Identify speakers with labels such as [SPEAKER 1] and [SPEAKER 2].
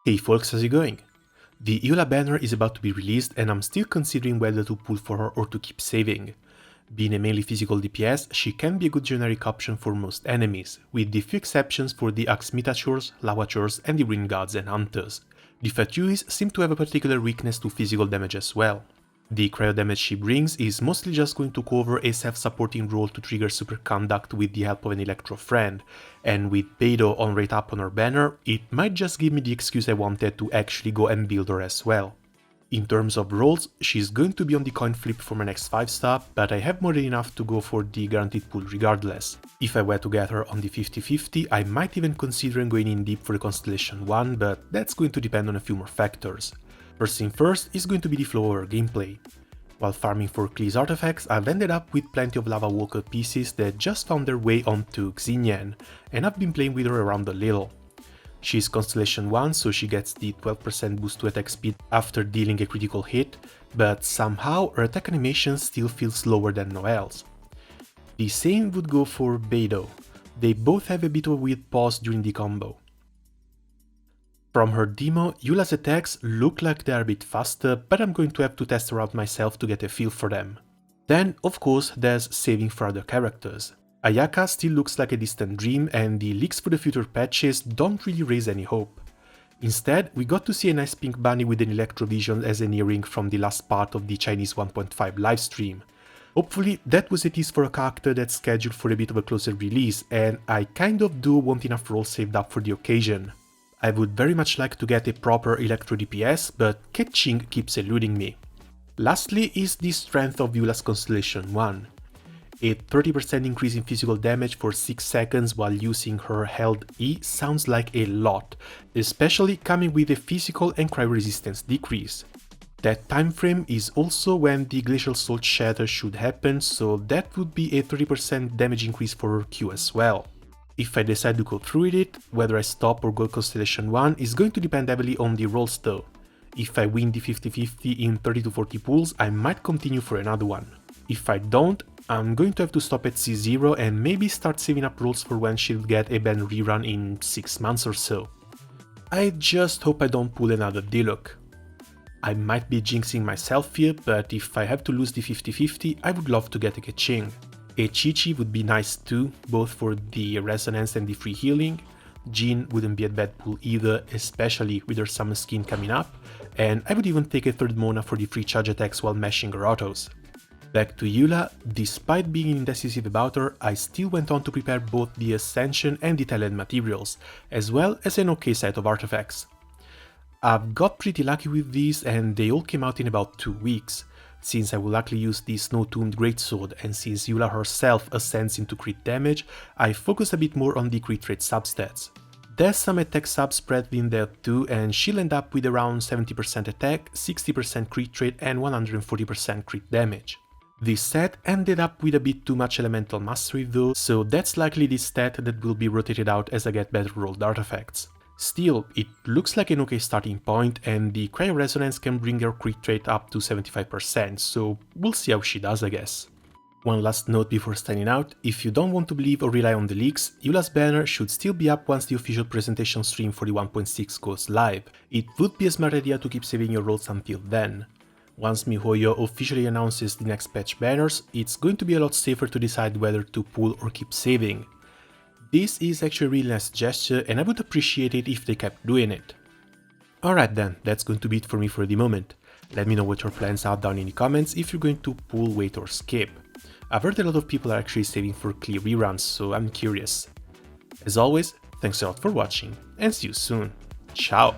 [SPEAKER 1] Hey folks, how's it going? The Eula banner is about to be released and I'm still considering whether to pull for her or to keep saving. Being a mainly physical DPS, she can be a good generic option for most enemies, with the few exceptions for the Axmitatures, Lawachers and the Green Gods and Hunters. The Fatuis seem to have a particular weakness to physical damage as well. The cryo damage she brings is mostly just going to cover a self-supporting role to trigger superconduct with the help of an electro friend, and with Beidou on rate up on her banner, it might just give me the excuse I wanted to actually go and build her as well. In terms of rolls, she's going to be on the coin flip for my next 5-star, but I have more than enough to go for the guaranteed pull regardless. If I were to get her on the 50-50, I might even consider going in deep for the Constellation 1, but that's going to depend on a few more factors. First thing first is going to be the flow of her gameplay. While farming for Klee's artifacts, I've ended up with plenty of Lava Walker pieces that just found their way onto Xinyan, and I've been playing with her around a little. She's Constellation 1, so she gets the 12% boost to attack speed after dealing a critical hit, but somehow her attack animation still feels slower than Noelle's. The same would go for Beidou. They both have a bit of a weird pause during the combo. From her demo, Eula's attacks look like they are a bit faster, but I'm going to have to test her out myself to get a feel for them. Then, of course, there's saving for other characters. Ayaka still looks like a distant dream, and the leaks for the future patches don't really raise any hope. Instead, we got to see a nice pink bunny with an electrovision as an earring from the last part of the Chinese 1.5 livestream. Hopefully that was a tease for a character that's scheduled for a bit of a closer release, and I kind of do want enough rolls saved up for the occasion. I would very much like to get a proper electro DPS, but catching keeps eluding me. Lastly is the strength of Eula's Constellation 1. A 30% increase in physical damage for 6 seconds while using her held E sounds like a lot, especially coming with a physical and cryo resistance decrease. That time frame is also when the Glacial Salt Shatter should happen, so that would be a 30% damage increase for her Q as well. If I decide to go through with it, whether I stop or go Constellation 1 is going to depend heavily on the rolls though. If I win the 50-50 in 30 to 40 pulls, I might continue for another one. If I don't, I'm going to have to stop at C0 and maybe start saving up rolls for when she'll get a ban rerun in 6 months or so. I just hope I don't pull another Diluc. I might be jinxing myself here, but if I have to lose the 50-50, I would love to get a Keqing. A Chi-Chi would be nice too, both for the resonance and the free healing. Jean wouldn't be a bad pull either, especially with her summer skin coming up, and I would even take a third Mona for the free charge attacks while mashing her autos. Back to Eula, despite being indecisive about her, I still went on to prepare both the Ascension and the Talent materials, as well as an okay set of artifacts. I've got pretty lucky with these and they all came out in about 2 weeks. Since I will likely use the Snow-Tombed Greatsword and since Eula herself ascends into crit damage, I focus a bit more on the crit rate substats. There's some attack sub spread in there too, and she'll end up with around 70% attack, 60% crit rate and 140% crit damage. This set ended up with a bit too much elemental mastery though, so that's likely the stat that will be rotated out as I get better rolled artifacts. Still, it looks like an okay starting point and the Cryo Resonance can bring her crit rate up to 75%, so we'll see how she does I guess. One last note before signing out, if you don't want to believe or rely on the leaks, Eula's banner should still be up once the official presentation stream for the 1.6 goes live. It would be a smart idea to keep saving your rolls until then. Once MiHoYo officially announces the next patch banners, it's going to be a lot safer to decide whether to pull or keep saving. This is actually a really nice gesture and I would appreciate it if they kept doing it. Alright then, that's going to be it for me for the moment. Let me know what your plans are down in the comments if you're going to pull, wait or skip. I've heard a lot of people are actually saving for clear reruns, so I'm curious. As always, thanks a lot for watching and see you soon. Ciao!